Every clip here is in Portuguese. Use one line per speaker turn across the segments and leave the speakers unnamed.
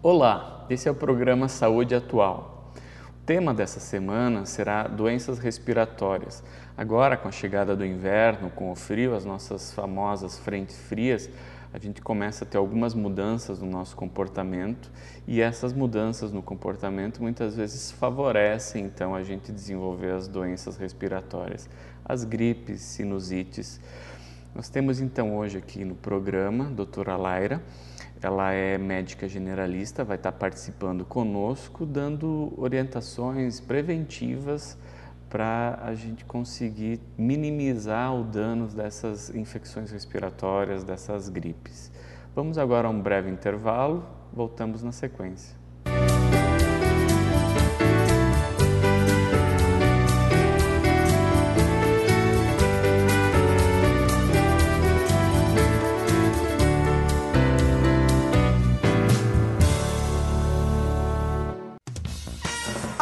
Olá, esse é o programa Saúde Atual. O tema dessa semana será doenças respiratórias. Agora, com a chegada do inverno, com o frio, as nossas famosas frentes frias, a gente começa a ter algumas mudanças no nosso comportamento e essas mudanças no comportamento muitas vezes favorecem então a gente desenvolver as doenças respiratórias, as gripes, sinusites. Nós temos então hoje aqui no programa a doutora Laira. Ela é médica generalista, vai estar participando conosco, dando orientações preventivas para a gente conseguir minimizar o dano dessas infecções respiratórias, dessas gripes. Vamos agora a um breve intervalo, voltamos na sequência.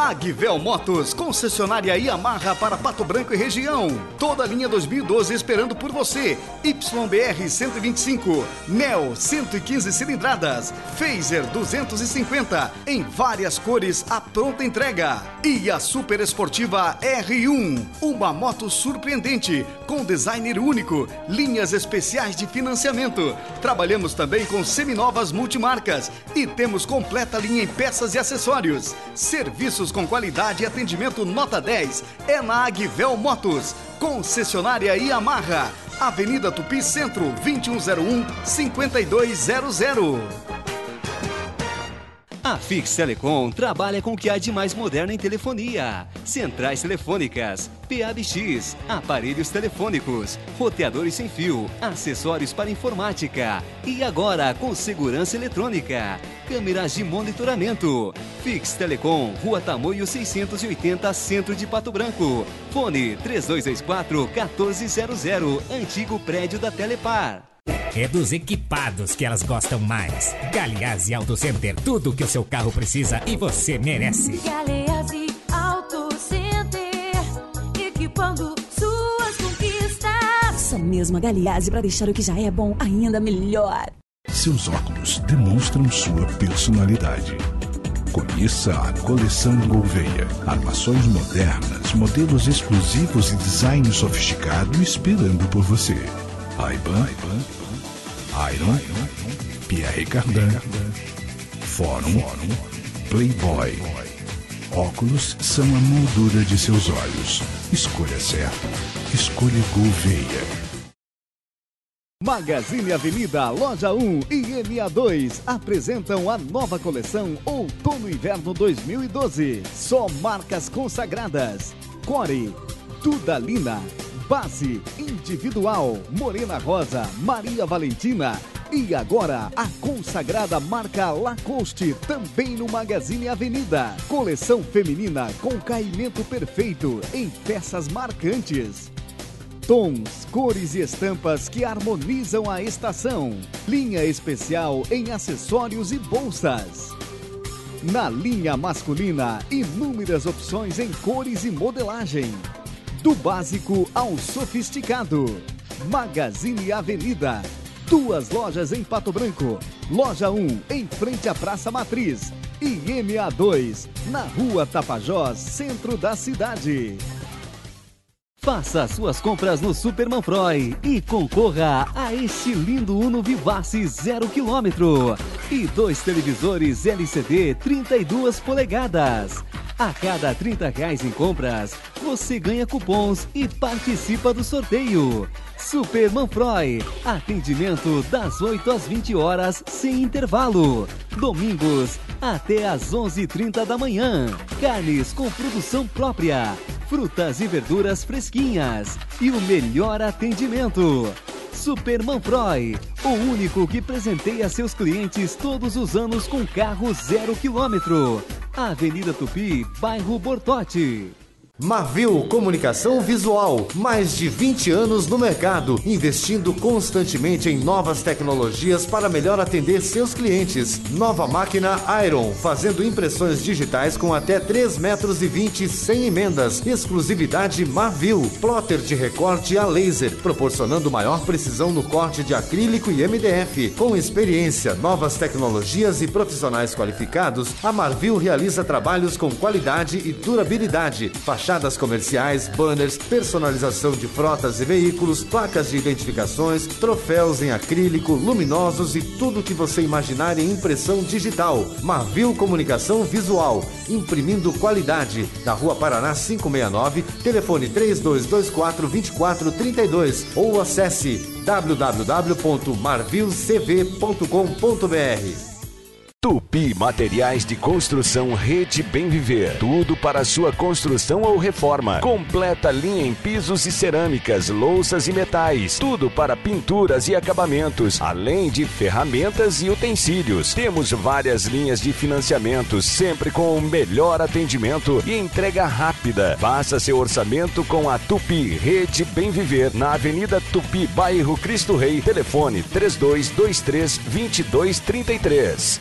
Agvel Motos, concessionária Yamaha para Pato Branco e região. Toda a linha 2012 esperando por você. YBR 125, Neo 115 cilindradas, Phaser 250, em várias cores à pronta entrega. E a super esportiva R1, uma moto surpreendente, com designer único, linhas especiais de financiamento. Trabalhamos também com seminovas multimarcas e temos completa linha em peças e acessórios. Serviços com qualidade e atendimento nota 10 é na Agvel Motos, concessionária Yamaha, Avenida Tupi Centro, 2101-5200.
A Fix Telecom trabalha com o que há de mais moderno em telefonia. Centrais telefônicas, PABX, aparelhos telefônicos, roteadores sem fio, acessórios para informática. E agora com segurança eletrônica, câmeras de monitoramento. Fix Telecom, Rua Tamoio 680, Centro de Pato Branco. Fone 3224-1400, antigo prédio da Telepar.
É dos equipados que elas gostam mais. Galeazzi Auto Center, tudo que o seu carro precisa e você merece.
Galeazzi Auto Center, equipando suas conquistas.
Essa mesma Galeazzi para deixar o que já é bom ainda melhor.
Seus óculos demonstram sua personalidade. Conheça a coleção Gouveia. Armações modernas, modelos exclusivos e design sofisticado esperando por você. Ray-Ban, Iron, Pierre Cardin, Fórum, Playboy. Óculos são a moldura de seus olhos. Escolha certo. Escolha Gouveia.
Magazine Avenida, Loja 1 e MA2 apresentam a nova coleção Outono e Inverno 2012. Só marcas consagradas. Core, Dudalina, Base, Individual, Morena Rosa, Maria Valentina e agora a consagrada marca Lacoste também no Magazine Avenida. Coleção feminina com caimento perfeito em peças marcantes. Tons, cores e estampas que harmonizam a estação. Linha especial em acessórios e bolsas. Na linha masculina, inúmeras opções em cores e modelagem. Do básico ao sofisticado. Magazine Avenida. 2 lojas em Pato Branco. Loja 1 em frente à Praça Matriz. E MA2 na Rua Tapajós, centro da cidade.
Faça suas compras no Super Manfroy e concorra a este lindo Uno Vivace 0 km e 2 televisores LCD 32 polegadas. A cada R$30 em compras, você ganha cupons e participa do sorteio. Super Manfroy, atendimento das 8 às 20 horas sem intervalo. Domingos até às 11h30 da manhã. Carnes com produção própria, frutas e verduras fresquinhas e o melhor atendimento. Super Manfroy, o único que presenteia seus clientes todos os anos com carro 0 km. Avenida Tupi, bairro Bortote.
Marvil Comunicação Visual, mais de 20 anos no mercado, investindo constantemente em novas tecnologias para melhor atender seus clientes. Nova máquina Iron, fazendo impressões digitais com até 3,20 metros sem emendas. Exclusividade Marvil, plotter de recorte a laser, proporcionando maior precisão no corte de acrílico e MDF. Com experiência, novas tecnologias e profissionais qualificados, a Marvil realiza trabalhos com qualidade e durabilidade. Fachadas comerciais, banners, personalização de frotas e veículos, placas de identificações, troféus em acrílico, luminosos e tudo que você imaginar em impressão digital. Marvil Comunicação Visual, imprimindo qualidade. Na Rua Paraná 569, telefone 3224-2432 ou acesse www.marvilcv.com.br.
Tupi Materiais de Construção Rede Bem Viver. Tudo para sua construção ou reforma. Completa linha em pisos e cerâmicas, louças e metais. Tudo para pinturas e acabamentos, além de ferramentas e utensílios. Temos várias linhas de financiamento, sempre com o melhor atendimento e entrega rápida. Faça seu orçamento com a Tupi Rede Bem Viver, na Avenida Tupi, bairro Cristo Rei. Telefone 3223-2233.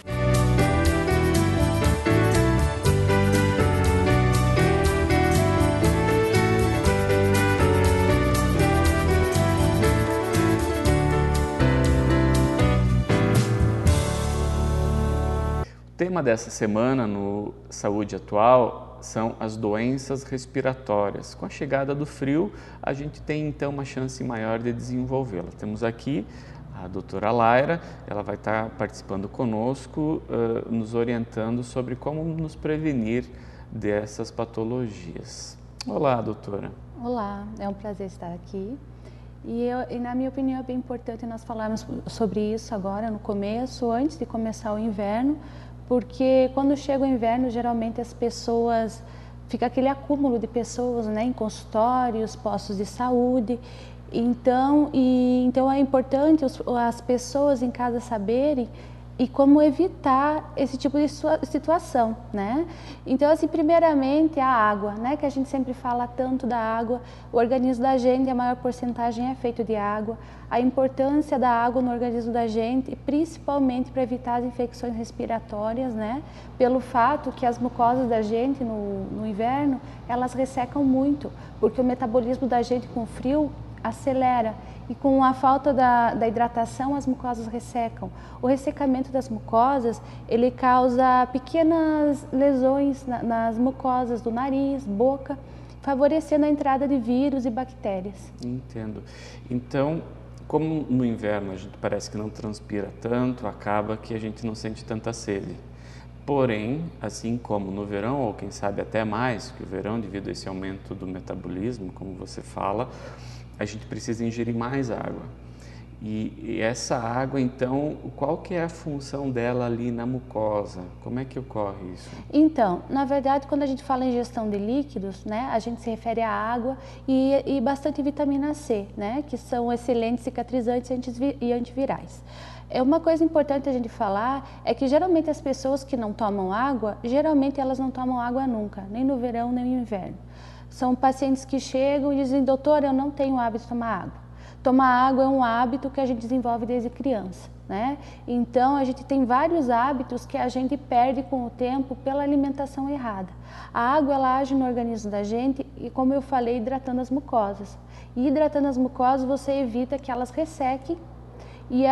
O tema dessa semana no Saúde Atual são as doenças respiratórias. Com a chegada do frio, a gente tem então uma chance maior de desenvolvê-la. Temos aqui a doutora Laira, ela vai estar participando conosco, nos orientando sobre como nos prevenir dessas patologias. Olá, doutora.
Olá, é um prazer estar aqui. E na minha opinião é bem importante nós falarmos sobre isso agora, no começo, antes de começar o inverno, porque quando chega o inverno, geralmente as pessoas, fica aquele acúmulo de pessoas, né, em consultórios, postos de saúde. Então é importante as pessoas em casa saberem e como evitar esse tipo de situação, né? Então, assim, primeiramente a água, né? Que a gente sempre fala tanto da água, o organismo da gente, a maior porcentagem é feito de água. A importância da água no organismo da gente, principalmente para evitar as infecções respiratórias, né? Pelo fato que as mucosas da gente no inverno, elas ressecam muito, porque o metabolismo da gente com frio acelera. E com a falta da hidratação, as mucosas ressecam. O ressecamento das mucosas, ele causa pequenas lesões nas mucosas do nariz, boca, favorecendo a entrada de vírus e bactérias.
Entendo. Então, como no inverno a gente parece que não transpira tanto, acaba que a gente não sente tanta sede. Porém, assim como no verão, ou quem sabe até mais, que o verão, devido a esse aumento do metabolismo, como você fala, a gente precisa ingerir mais água. E essa água, então, qual que é a função dela ali na mucosa? Como é que ocorre isso? Então,
na verdade, quando a gente fala em ingestão de líquidos, né, a gente se refere à água e bastante vitamina C, né, que são excelentes cicatrizantes e antivirais. Uma coisa importante a gente falar é que geralmente as pessoas que não tomam água, geralmente elas não tomam água nunca, nem no verão, nem no inverno. São pacientes que chegam e dizem, doutor, eu não tenho o hábito de tomar água. Tomar água é um hábito que a gente desenvolve desde criança, né? Então, a gente tem vários hábitos que a gente perde com o tempo pela alimentação errada. A água, ela age no organismo da gente e, como eu falei, hidratando as mucosas. E hidratando as mucosas, você evita que elas ressequem. E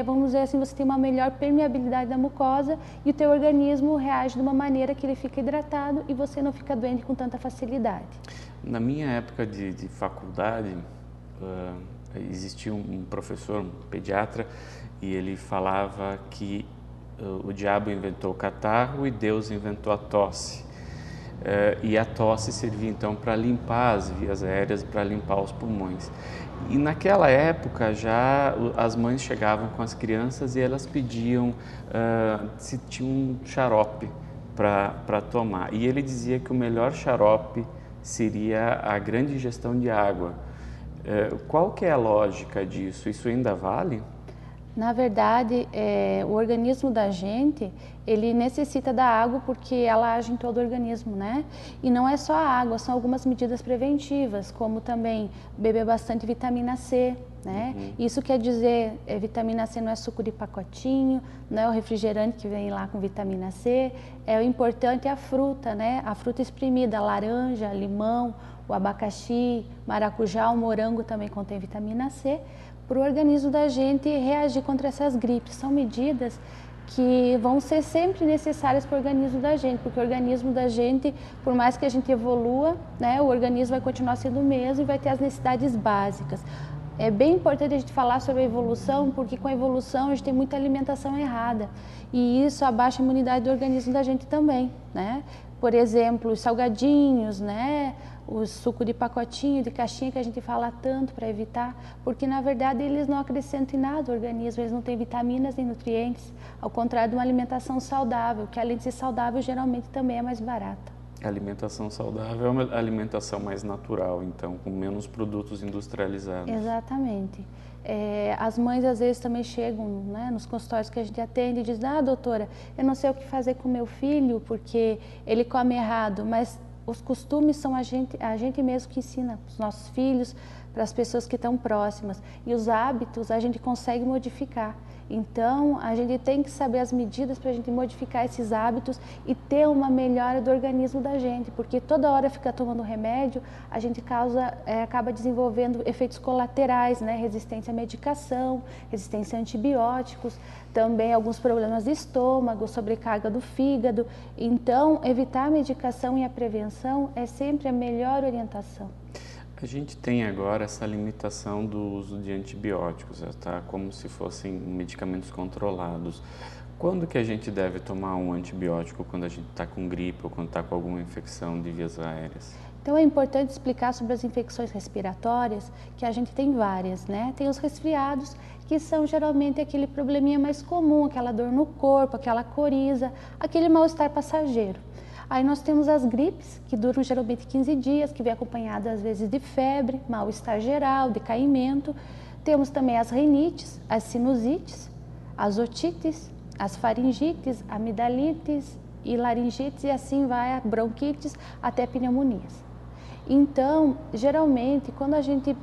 vamos dizer assim, você tem uma melhor permeabilidade da mucosa e o teu organismo reage de uma maneira que ele fica hidratado e você não fica doente com tanta facilidade.
Na minha época de faculdade, existia um professor, um pediatra, e ele falava que o diabo inventou o catarro e Deus inventou a tosse. E a tosse servia então para limpar as vias aéreas, para limpar os pulmões. E naquela época já as mães chegavam com as crianças e elas pediam se tinha um xarope para tomar. E ele dizia que o melhor xarope seria a grande ingestão de água. Qual que é a lógica disso? Isso ainda vale?
Na verdade, o organismo da gente, ele necessita da água porque ela age em todo o organismo, né? E não é só a água, são algumas medidas preventivas, como também beber bastante vitamina C, né? Isso quer dizer, vitamina C não é suco de pacotinho, não é o refrigerante que vem lá com vitamina C, o importante é a fruta, né? A fruta espremida, a laranja, limão, o abacaxi, maracujá, o morango também contém vitamina C, para o organismo da gente reagir contra essas gripes. São medidas que vão ser sempre necessárias para o organismo da gente, porque o organismo da gente, por mais que a gente evolua, né, o organismo vai continuar sendo o mesmo e vai ter as necessidades básicas. É bem importante a gente falar sobre a evolução, porque com a evolução a gente tem muita alimentação errada e isso abaixa a imunidade do organismo da gente também, né? Por exemplo, os salgadinhos, né? O suco de pacotinho, de caixinha que a gente fala tanto para evitar, porque na verdade eles não acrescentam em nada ao organismo, eles não têm vitaminas nem nutrientes, ao contrário de uma alimentação saudável, que além de ser saudável, geralmente também é mais barata.
A alimentação saudável é uma alimentação mais natural, então, com menos produtos industrializados.
Exatamente. As mães às vezes também chegam, né, nos consultórios que a gente atende e dizem: ah, doutora, eu não sei o que fazer com meu filho porque ele come errado, mas os costumes são a gente mesmo que ensina para os nossos filhos, para as pessoas que estão próximas. E os hábitos a gente consegue modificar. Então, a gente tem que saber as medidas para a gente modificar esses hábitos e ter uma melhora do organismo da gente, porque toda hora ficar tomando remédio, a gente acaba desenvolvendo efeitos colaterais, né? Resistência à medicação, resistência a antibióticos, também alguns problemas de estômago, sobrecarga do fígado. Então, evitar a medicação e a prevenção é sempre a melhor orientação.
A gente tem agora essa limitação do uso de antibióticos, tá? Como se fossem medicamentos controlados. Quando que a gente deve tomar um antibiótico quando a gente está com gripe ou quando está com alguma infecção de vias aéreas?
Então é importante explicar sobre as infecções respiratórias, que a gente tem várias, né? Tem os resfriados, que são geralmente aquele probleminha mais comum, aquela dor no corpo, aquela coriza, aquele mal-estar passageiro. Aí nós temos as gripes, que duram geralmente 15 dias, que vem acompanhada às vezes de febre, mal-estar geral, decaimento. Temos também as rinites, as sinusites, as otites, as faringites, amidalites e laringites, e assim vai a bronquites até pneumonias. Então, geralmente, quando a gente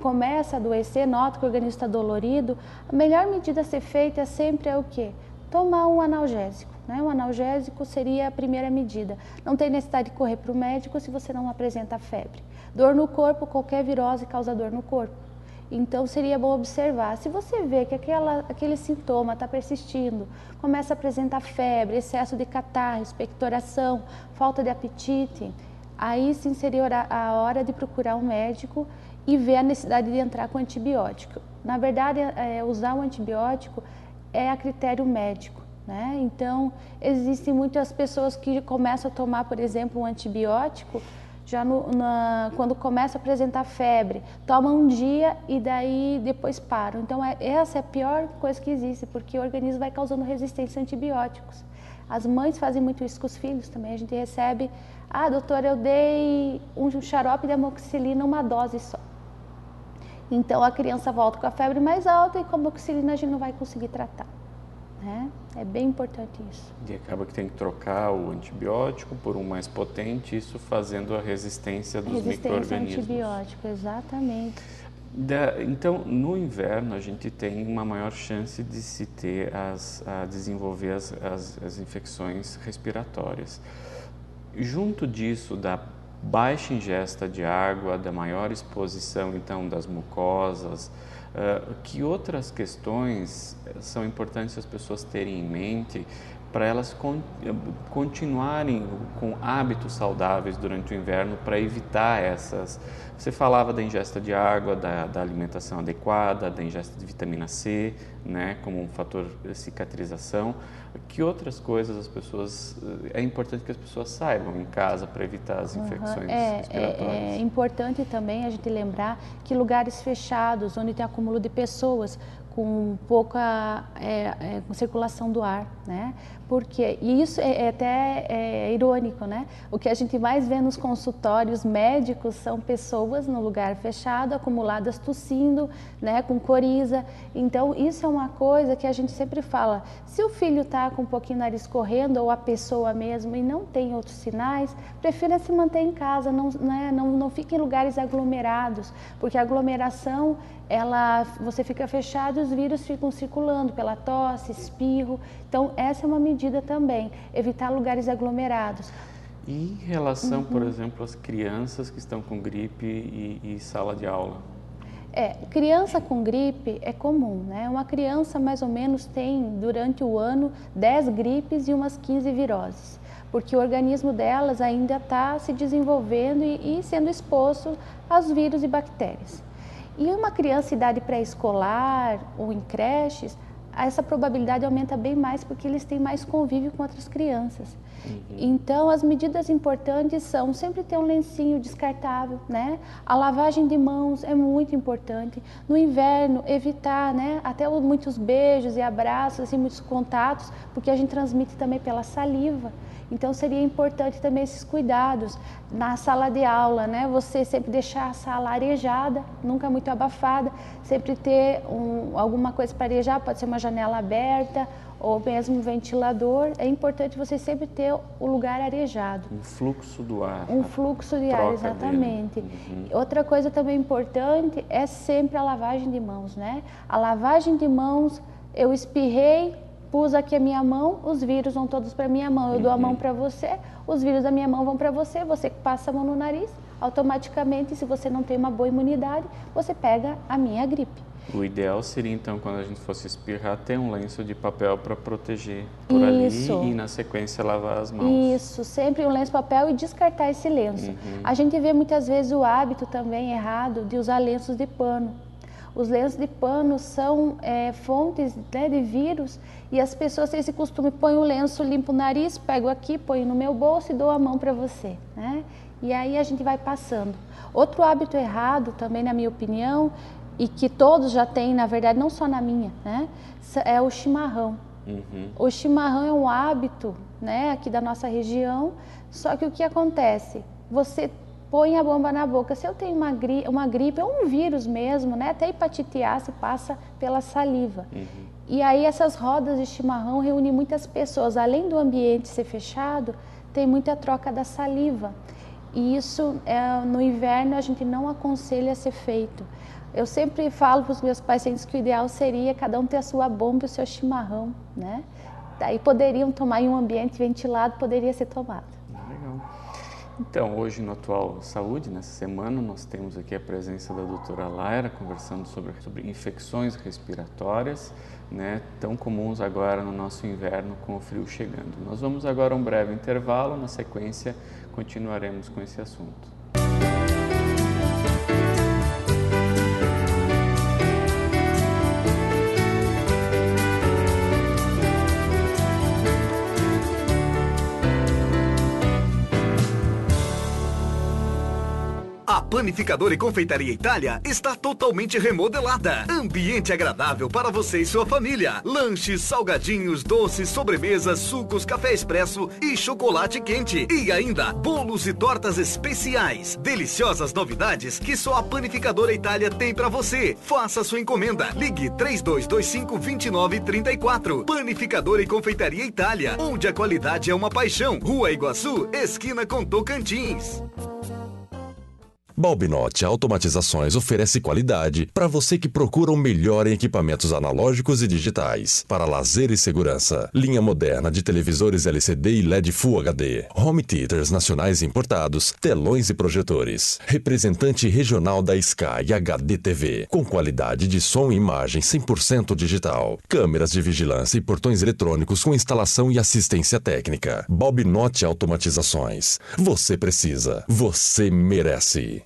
começa a adoecer, nota que o organismo está dolorido, a melhor medida a ser feita sempre é o quê? Tomar um analgésico. Um analgésico seria a primeira medida. Não tem necessidade de correr para o médico se você não apresenta febre. Dor no corpo, qualquer virose causa dor no corpo. Então seria bom observar. Se você vê que aquele sintoma está persistindo, começa a apresentar febre, excesso de catarro, expectoração, falta de apetite, aí sim seria a hora de procurar um médico e ver a necessidade de entrar com antibiótico. Na verdade, usar um antibiótico é a critério médico. Né? Então, existem muitas pessoas que começam a tomar, por exemplo, um antibiótico, já quando começa a apresentar febre, tomam um dia e daí depois param. Então, essa é a pior coisa que existe, porque o organismo vai causando resistência a antibióticos. As mães fazem muito isso com os filhos também. A gente recebe: ah, doutora, eu dei um xarope de amoxicilina, uma dose só. Então, a criança volta com a febre mais alta e com a amoxicilina a gente não vai conseguir tratar. É bem importante isso.
E acaba que tem que trocar o antibiótico por um mais potente, isso fazendo a resistência dos micro-organismos.
Resistência ao antibiótico, exatamente.
Então, no inverno, a gente tem uma maior chance de se ter a desenvolver as infecções respiratórias. Junto disso, da baixa ingesta de água, da maior exposição, então, das mucosas, que outras questões são importantes as pessoas terem em mente para elas continuarem com hábitos saudáveis durante o inverno para evitar essas... Você falava da ingesta de água, da alimentação adequada, da ingesta de vitamina C, né, como um fator de cicatrização. Que outras coisas é importante que as pessoas saibam em casa para evitar as infecções respiratórias?
É importante também a gente lembrar que lugares fechados, onde tem acúmulo de pessoas, com pouca circulação do ar, né? Porque, e isso é até irônico, né? O que a gente mais vê nos consultórios médicos são pessoas no lugar fechado, acumuladas tossindo, né? Com coriza. Então, isso é uma coisa que a gente sempre fala. Se o filho está com um pouquinho o nariz correndo, ou a pessoa mesmo, e não tem outros sinais, prefira se manter em casa, não fique em lugares aglomerados, porque a aglomeração, você fica fechado e os vírus ficam circulando pela tosse, espirro. Então, essa é uma medida também, evitar lugares aglomerados.
E em relação, por exemplo, às crianças que estão com gripe e sala de aula?
Criança com gripe é comum, né? Uma criança mais ou menos tem, durante o ano, 10 gripes e umas 15 viroses, porque o organismo delas ainda está se desenvolvendo e sendo exposto aos vírus e bactérias. E uma criança em idade pré-escolar ou em creches, essa probabilidade aumenta bem mais porque eles têm mais convívio com outras crianças. Então, as medidas importantes são sempre ter um lencinho descartável, né? A lavagem de mãos é muito importante. No inverno, evitar, né? Até muitos beijos e abraços, assim, muitos contatos, porque a gente transmite também pela saliva. Então, seria importante também esses cuidados. Na sala de aula, né? Você sempre deixar a sala arejada, nunca muito abafada, sempre ter alguma coisa para arejar, pode ser uma janela aberta, ou mesmo um ventilador. É importante você sempre ter o lugar arejado.
Um fluxo do ar.
Um fluxo de ar, exatamente. Outra coisa também importante é sempre a lavagem de mãos, né? A lavagem de mãos, eu espirrei, pus aqui a minha mão, os vírus vão todos para a minha mão. Eu dou a mão para você, os vírus da minha mão vão para você, você passa a mão no nariz, automaticamente, se você não tem uma boa imunidade, você pega a minha gripe.
O ideal seria, então, quando a gente fosse espirrar, ter um lenço de papel para proteger por ali e, na sequência, lavar as mãos.
Isso, sempre um lenço de papel e descartar esse lenço. A gente vê muitas vezes o hábito também errado de usar lenços de pano. Os lenços de pano são fontes, né, de vírus, e as pessoas têm esse costume, põe o lenço, limpa o nariz, pego aqui, ponho no meu bolso e dou a mão para você, né? E aí a gente vai passando. Outro hábito errado também, na minha opinião, e que todos já têm, na verdade, não só na minha, né? É o chimarrão. O chimarrão é um hábito, né, aqui da nossa região, só que o que acontece? Você põe a bomba na boca. Se eu tenho uma gripe ou um vírus mesmo, né, até hepatite A se passa pela saliva. E aí essas rodas de chimarrão reúnem muitas pessoas. Além do ambiente ser fechado, tem muita troca da saliva. E isso, no inverno, a gente não aconselha a ser feito. Eu sempre falo para os meus pacientes que o ideal seria cada um ter a sua bomba e o seu chimarrão, né? Daí poderiam tomar em um ambiente ventilado, poderia ser tomado.
Legal. Então, hoje no Atual Saúde, nessa semana, nós temos aqui a presença da doutora Laira, conversando sobre infecções respiratórias, né, tão comuns agora no nosso inverno com o frio chegando. Nós vamos agora a um breve intervalo, na sequência continuaremos com esse assunto.
A Panificadora e Confeitaria Itália está totalmente remodelada. Ambiente agradável para você e sua família. Lanches, salgadinhos, doces, sobremesas, sucos, café expresso e chocolate quente. E ainda bolos e tortas especiais. Deliciosas novidades que só a Panificadora Itália tem para você. Faça sua encomenda. Ligue 3225-2934. Panificadora e Confeitaria Itália, onde a qualidade é uma paixão. Rua Iguaçu, esquina com Tocantins.
Balbinotti Automatizações oferece qualidade para você que procura o melhor em equipamentos analógicos e digitais, para lazer e segurança. Linha moderna de televisores LCD e LED Full HD, home theaters nacionais importados, telões e projetores. Representante regional da Sky HD TV, com qualidade de som e imagem 100% digital. Câmeras de vigilância e portões eletrônicos com instalação e assistência técnica. Balbinotti Automatizações. Você precisa, você merece.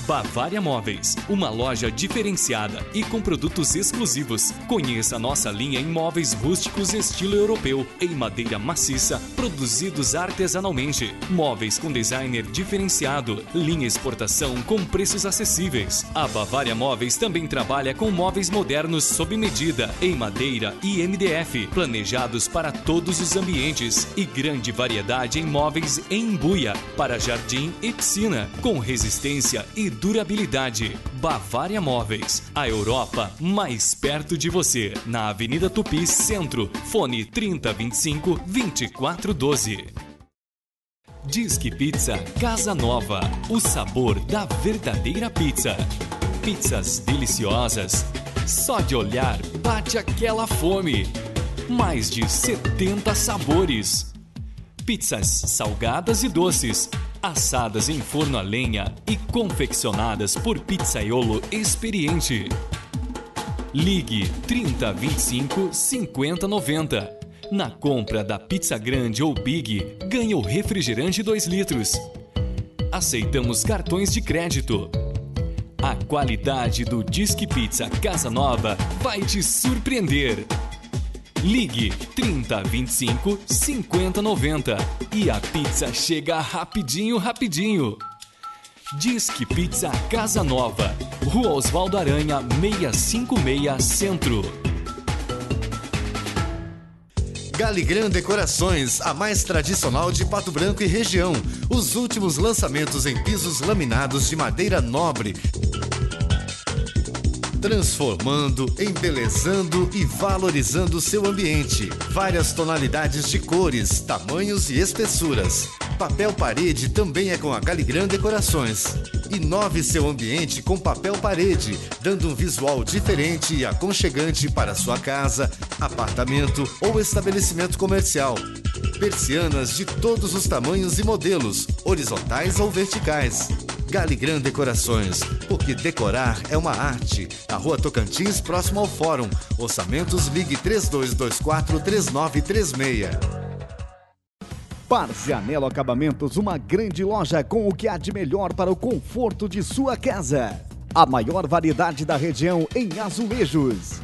Bavária Móveis, uma loja diferenciada e com produtos exclusivos. Conheça a nossa linha em móveis rústicos estilo europeu, em madeira maciça, produzidos artesanalmente. Móveis com designer diferenciado, linha exportação com preços acessíveis. A Bavária Móveis também trabalha com móveis modernos sob medida, em madeira e MDF, planejados para todos os ambientes e grande variedade em móveis em embuia, para jardim e piscina, com resistência e durabilidade. Bavária Móveis, a Europa mais perto de você, na Avenida Tupi Centro, fone 3025-2412. Disque Pizza Casa Nova, o sabor da verdadeira pizza. Pizzas deliciosas, só de olhar bate aquela fome. Mais de 70 sabores. Pizzas salgadas e doces, assadas em forno a lenha e confeccionadas por pizzaiolo experiente. Ligue 3025 5090. Na compra da pizza grande ou big, ganha o refrigerante 2 litros. Aceitamos cartões de crédito. A qualidade do Disque Pizza Casa Nova vai te surpreender. Ligue 3025 5090 e a pizza chega rapidinho, rapidinho. Disque Pizza Casa Nova, Rua Osvaldo Aranha 656 Centro.
Galigran Decorações, a mais tradicional de Pato Branco e região. Os últimos lançamentos em pisos laminados de madeira nobre. Transformando, embelezando e valorizando seu ambiente. Várias tonalidades de cores, tamanhos e espessuras. Papel parede também é com a Galigran Decorações. Inove seu ambiente com papel parede, dando um visual diferente e aconchegante para sua casa, apartamento ou estabelecimento comercial. Persianas de todos os tamanhos e modelos, horizontais ou verticais. Galigran Decorações, porque decorar é uma arte. Na Rua Tocantins, próximo ao Fórum. Orçamentos, ligue 3224-3936.
Parzianello Acabamentos, uma grande loja com o que há de melhor para o conforto de sua casa. A maior variedade da região em azulejos,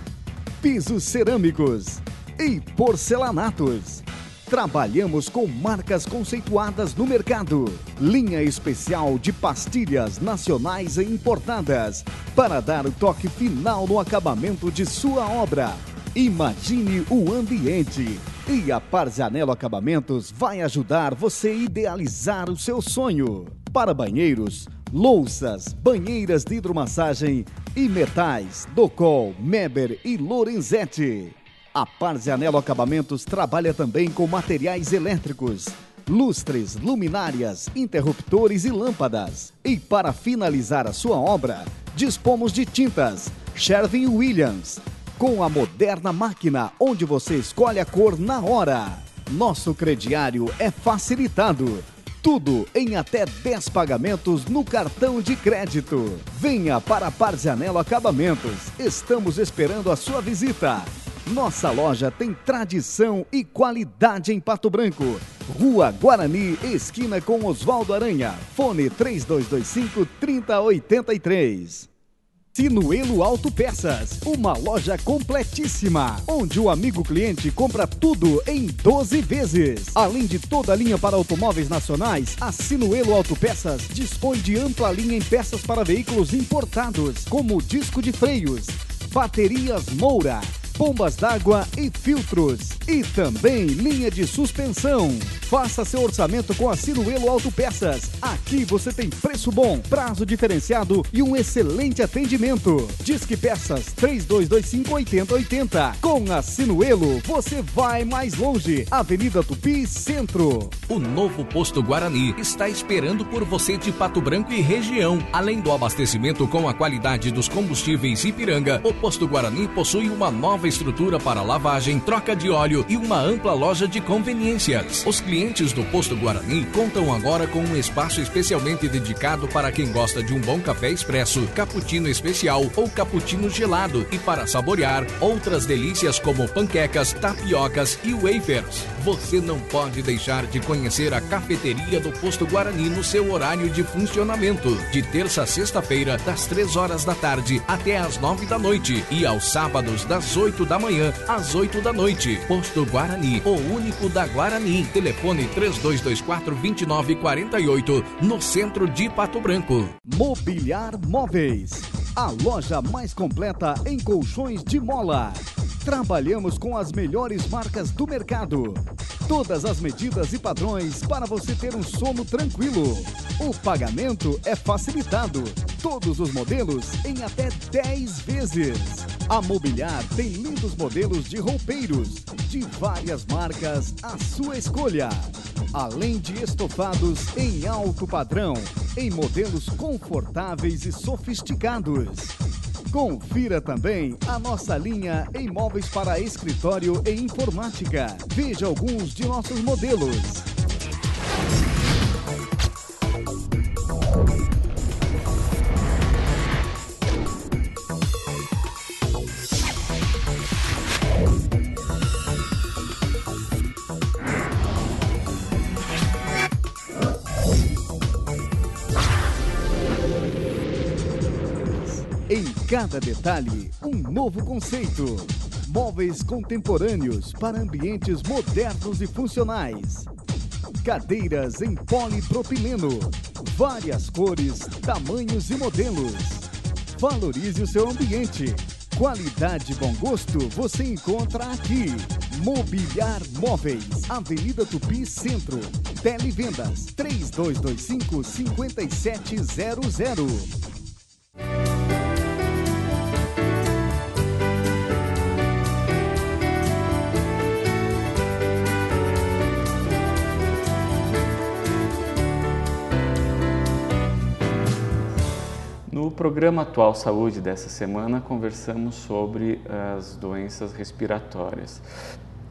pisos cerâmicos e porcelanatos. Trabalhamos com marcas conceituadas no mercado. Linha especial de pastilhas nacionais e importadas para dar o toque final no acabamento de sua obra. Imagine o ambiente. E a Parzianello Acabamentos vai ajudar você a idealizar o seu sonho. Para banheiros, louças, banheiras de hidromassagem e metais, Docol, Meber e Lorenzetti. A Parzianello Acabamentos trabalha também com materiais elétricos, lustres, luminárias, interruptores e lâmpadas. E para finalizar a sua obra, dispomos de tintas Sherwin-Williams, com a moderna máquina onde você escolhe a cor na hora. Nosso crediário é facilitado. Tudo em até 10 pagamentos no cartão de crédito. Venha para Parzianello Acabamentos. Estamos esperando a sua visita. Nossa loja tem tradição e qualidade em Pato Branco. Rua Guarani, esquina com Osvaldo Aranha. Fone 3225-3083. Sinuelo Autopeças, uma loja completíssima, onde o amigo cliente compra tudo em 12 vezes. Além de toda a linha para automóveis nacionais, a Sinuelo Autopeças dispõe de ampla linha em peças para veículos importados, como disco de freios, baterias Moura, bombas d'água e filtros. E também linha de suspensão. Faça seu orçamento com a Sinuelo Autopeças. Aqui você tem preço bom, prazo diferenciado e um excelente atendimento. Disque Peças 3225-8080. Com a Sinuelo, você vai mais longe. Avenida Tupi, Centro.
O novo Posto Guarani está esperando por você de Pato Branco e região. Além do abastecimento com a qualidade dos combustíveis Ipiranga, o Posto Guarani possui uma nova estrutura para lavagem, troca de óleo e uma ampla loja de conveniências. Os clientes clientes do Posto Guarani contam agora com um espaço especialmente dedicado para quem gosta de um bom café expresso, cappuccino especial ou cappuccino gelado e para saborear outras delícias como panquecas, tapiocas e wafers. Você não pode deixar de conhecer a cafeteria do Posto Guarani no seu horário de funcionamento, de terça a sexta-feira, das 3 horas da tarde até às 9 da noite e aos sábados das 8 da manhã às 8 da noite. Posto Guarani, o único da Guarani. Telefone 3224-2948, no centro de Pato Branco.
Mobiliar Móveis, a loja mais completa em colchões de mola. Trabalhamos com as melhores marcas do mercado. Todas as medidas e padrões para você ter um sono tranquilo. O pagamento é facilitado. Todos os modelos em até 10 vezes. A Mobiliar tem lindos modelos de roupeiros, de várias marcas, à sua escolha. Além de estofados em alto padrão, em modelos confortáveis e sofisticados. Confira também a nossa linha em móveis para escritório e informática. Veja alguns de nossos modelos. Em cada detalhe, um novo conceito. Móveis contemporâneos para ambientes modernos e funcionais. Cadeiras em polipropileno. Várias cores, tamanhos e modelos. Valorize o seu ambiente. Qualidade e bom gosto você encontra aqui. Mobiliar Móveis, Avenida Tupi Centro. Televendas 3225-5700.
No programa Atual Saúde dessa semana, conversamos sobre as doenças respiratórias.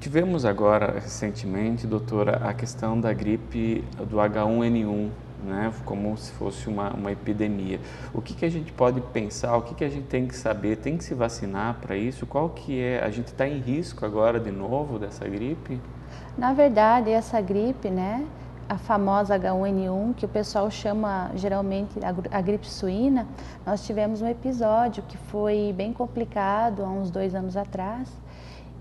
Tivemos agora, recentemente, doutora, a questão da gripe do H1N1, né, como se fosse uma epidemia. O que a gente pode pensar, o que a gente tem que saber, tem que se vacinar para isso? Qual que é? A gente está em risco agora de novo dessa gripe?
Na verdade, essa gripe, né, a famosa H1N1, que o pessoal chama geralmente a gripe suína, nós tivemos um episódio que foi bem complicado há uns 2 anos atrás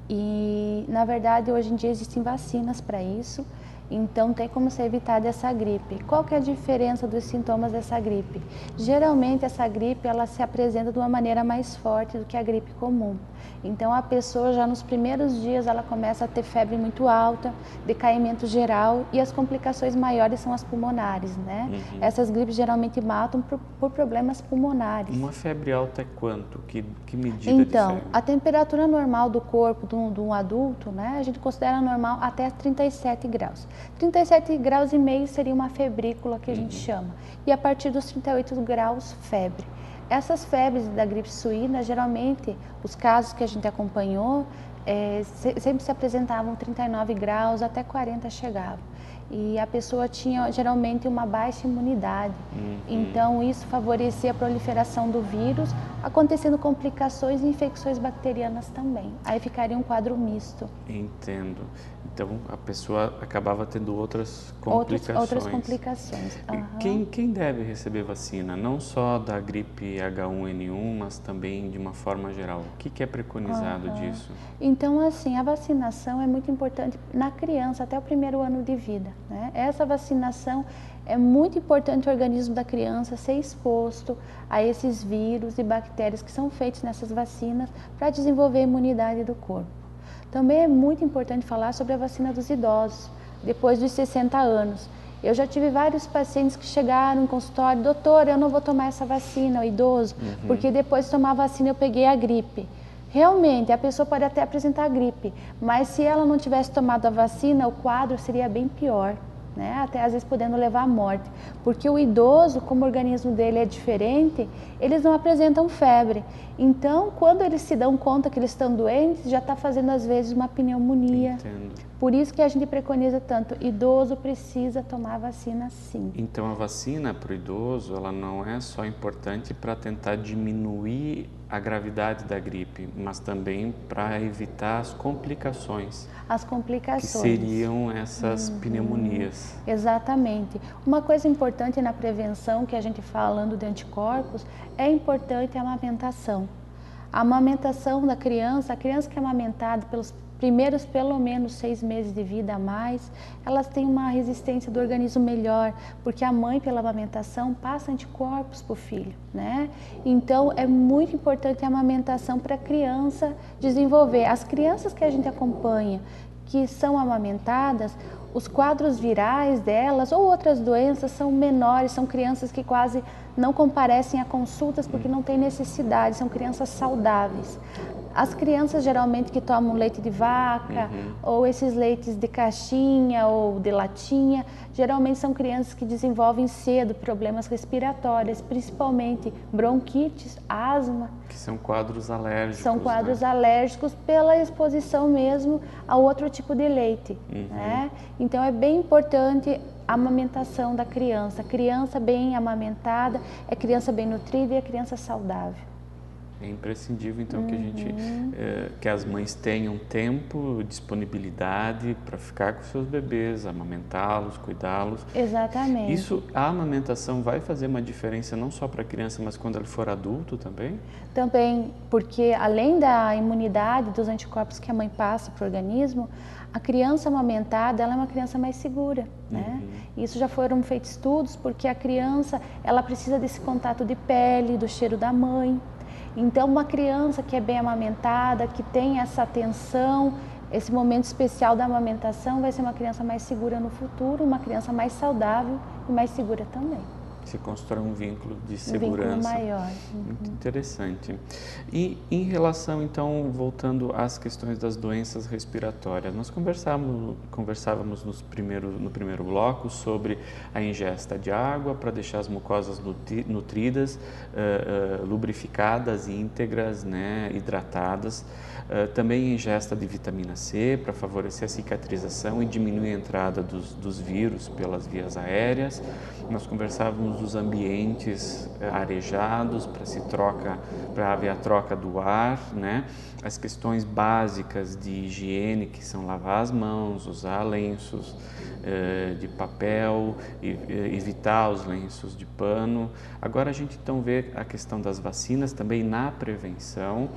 e, na verdade, hoje em dia existem vacinas para isso, então tem como ser evitada essa gripe. Qual que é a diferença dos sintomas dessa gripe? Geralmente essa gripe ela se apresenta de uma maneira mais forte do que a gripe comum. Então a pessoa já nos primeiros dias ela começa a ter febre muito alta, decaimento geral e as complicações maiores são as pulmonares, né? Uhum. Essas gripes geralmente matam por problemas pulmonares.
Uma febre alta é quanto? Que medida
então,
de febre?
A temperatura normal do corpo de um adulto, né, a gente considera normal até 37 graus. 37 graus e meio seria uma febrícula que a gente chama. E a partir dos 38 graus, febre. Essas febres da gripe suína, geralmente, os casos que a gente acompanhou, sempre se apresentavam 39 graus, até 40 chegavam. E a pessoa tinha, geralmente, uma baixa imunidade. Então, isso favorecia a proliferação do vírus, acontecendo complicações e infecções bacterianas também. Aí ficaria um quadro misto.
Entendo. Então, a pessoa acabava tendo outras complicações.
Outras complicações.
Uhum. Quem deve receber vacina? Não só da gripe H1N1, mas também de uma forma geral. O que é preconizado disso?
Então, assim, a vacinação é muito importante na criança até o 1º ano de vida, né? Essa vacinação é muito importante o organismo da criança ser exposto a esses vírus e bactérias que são feitos nessas vacinas para desenvolver a imunidade do corpo. Também é muito importante falar sobre a vacina dos idosos, depois dos 60 anos. Eu já tive vários pacientes que chegaram no consultório, doutor, eu não vou tomar essa vacina, o idoso, porque depois de tomar a vacina eu peguei a gripe. Realmente, a pessoa pode até apresentar gripe, mas se ela não tivesse tomado a vacina, o quadro seria bem pior, né? Até às vezes podendo levar à morte. Porque o idoso, como o organismo dele é diferente, eles não apresentam febre. Então, quando eles se dão conta que eles estão doentes, já está fazendo às vezes uma pneumonia.
Entendo.
Por isso que a gente preconiza tanto, idoso precisa tomar vacina sim.
Então a vacina para o idoso, ela não é só importante para tentar diminuir a gravidade da gripe, mas também para evitar as complicações.
As complicações.
Que seriam essas pneumonias.
Exatamente. Uma coisa importante na prevenção, que a gente falando de anticorpos, é importante a amamentação. A amamentação da criança, a criança que é amamentada pelos primeiros pelo menos 6 meses de vida a mais, elas têm uma resistência do organismo melhor, porque a mãe, pela amamentação, passa anticorpos para o filho, né? Então, é muito importante a amamentação para a criança desenvolver. As crianças que a gente acompanha, que são amamentadas, os quadros virais delas ou outras doenças são menores, são crianças que quase não comparecem a consultas porque não têm necessidade, são crianças saudáveis. As crianças geralmente que tomam leite de vaca ou esses leites de caixinha ou de latinha, geralmente são crianças que desenvolvem cedo problemas respiratórios, principalmente bronquites, asma.
Que são quadros alérgicos.
São quadros alérgicos pela exposição mesmo a outro tipo de leite, né? Então é bem importante a amamentação da criança. A criança bem amamentada é criança bem nutrida e é criança saudável.
É imprescindível, então, que a gente, que as mães tenham tempo, disponibilidade para ficar com seus bebês, amamentá-los, cuidá-los.
Exatamente.
Isso, a amamentação vai fazer uma diferença não só para a criança, mas quando ele for adulto também?
Também, porque além da imunidade dos anticorpos que a mãe passa para o organismo, a criança amamentada, ela é uma criança mais segura, né? Isso já foram feitos estudos, porque a criança, ela precisa desse contato de pele, do cheiro da mãe. Então, uma criança que é bem amamentada, que tem essa atenção, esse momento especial da amamentação, vai ser uma criança mais segura no futuro, uma criança mais saudável e mais segura também.
Se constrói um vínculo de segurança.
Um vínculo maior.
Muito interessante. E em relação, então, voltando às questões das doenças respiratórias, nós conversávamos no primeiro bloco sobre a ingesta de água para deixar as mucosas nutridas, lubrificadas, íntegras, né, hidratadas. Também a ingesta de vitamina C para favorecer a cicatrização e diminuir a entrada dos vírus pelas vias aéreas. Nós conversávamos dos ambientes arejados para haver a troca do ar, né? As questões básicas de higiene, que são lavar as mãos, usar lenços de papel, evitar os lenços de pano. Agora a gente então vê a questão das vacinas também na prevenção,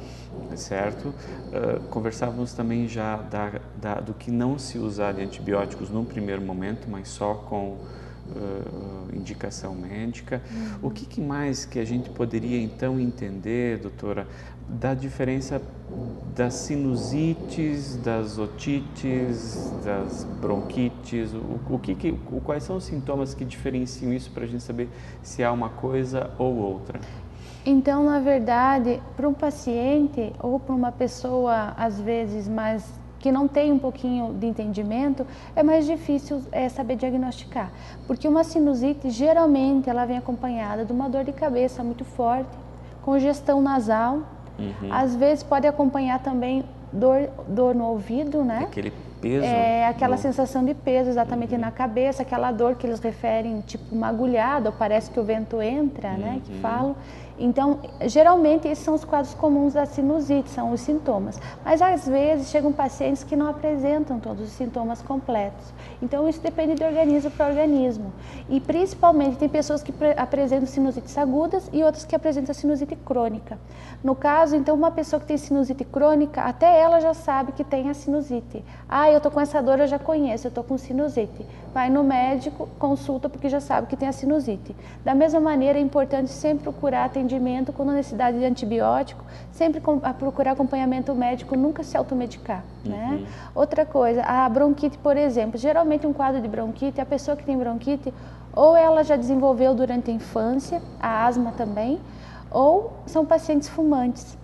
certo? Conversávamos também já do que não se usar de antibióticos num primeiro momento, mas só com indicação médica. O que mais que a gente poderia então entender, doutora, da diferença das sinusites, das otites, das bronquites? Quais são os sintomas que diferenciam isso para a gente saber se há uma coisa ou outra?
Então, na verdade, para um paciente ou para uma pessoa, às vezes, que não tem um pouquinho de entendimento, é mais difícil saber diagnosticar. Porque uma sinusite, geralmente, ela vem acompanhada de uma dor de cabeça muito forte, congestão nasal, às vezes pode acompanhar também dor no ouvido, né?
Aquele peso.
Aquela sensação de peso exatamente na cabeça, aquela dor que eles referem, tipo uma agulhada, ou parece que o vento entra, né? Que falam. Então, geralmente, esses são os quadros comuns da sinusite, são os sintomas. Mas, às vezes, chegam pacientes que não apresentam todos os sintomas completos. Então, isso depende de organismo para organismo. E, principalmente, tem pessoas que apresentam sinusites agudas e outras que apresentam sinusite crônica. No caso, então, uma pessoa que tem sinusite crônica, até ela já sabe que tem a sinusite. Eu tô com essa dor, eu já conheço, eu tô com sinusite. Vai no médico, consulta, porque já sabe que tem a sinusite. Da mesma maneira, é importante sempre procurar atendimento com necessidade de antibiótico, sempre procurar acompanhamento médico, nunca se automedicar, né? Outra coisa, a bronquite, por exemplo, geralmente um quadro de bronquite, a pessoa que tem bronquite, ou ela já desenvolveu durante a infância, a asma também, ou são pacientes fumantes,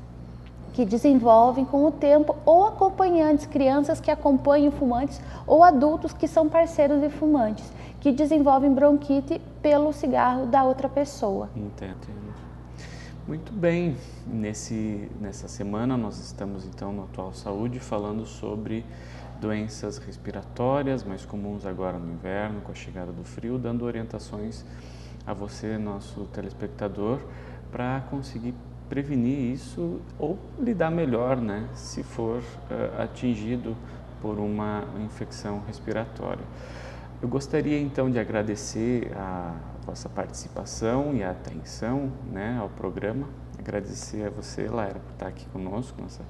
que desenvolvem com o tempo, ou acompanhantes, crianças que acompanham fumantes, ou adultos que são parceiros de fumantes, que desenvolvem bronquite pelo cigarro da outra pessoa.
Entendo. Muito bem, nessa semana nós estamos então no Atual Saúde falando sobre doenças respiratórias mais comuns agora no inverno, com a chegada do frio, dando orientações a você, nosso telespectador, para conseguir prevenir isso ou lidar melhor, né, se for atingido por uma infecção respiratória. Eu gostaria então de agradecer a vossa participação e a atenção, né, ao programa. Agradecer a você, Laira, por estar aqui conosco, nossa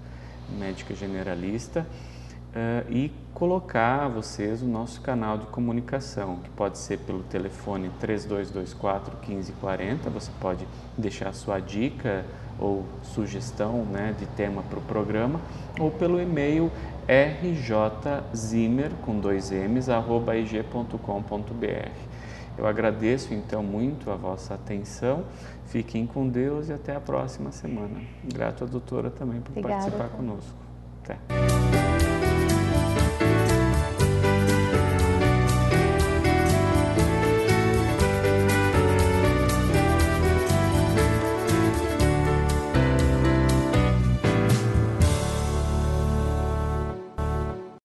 médica generalista, e colocar a vocês o nosso canal de comunicação, que pode ser pelo telefone 3224-1540, você pode deixar a sua dica ou sugestão, né, de tema para o programa, ou pelo e-mail rjzimmer, com 2 M's, @ig.com.br. Eu agradeço então muito a vossa atenção, fiquem com Deus e até a próxima semana. Grato à doutora também por participar conosco. Até.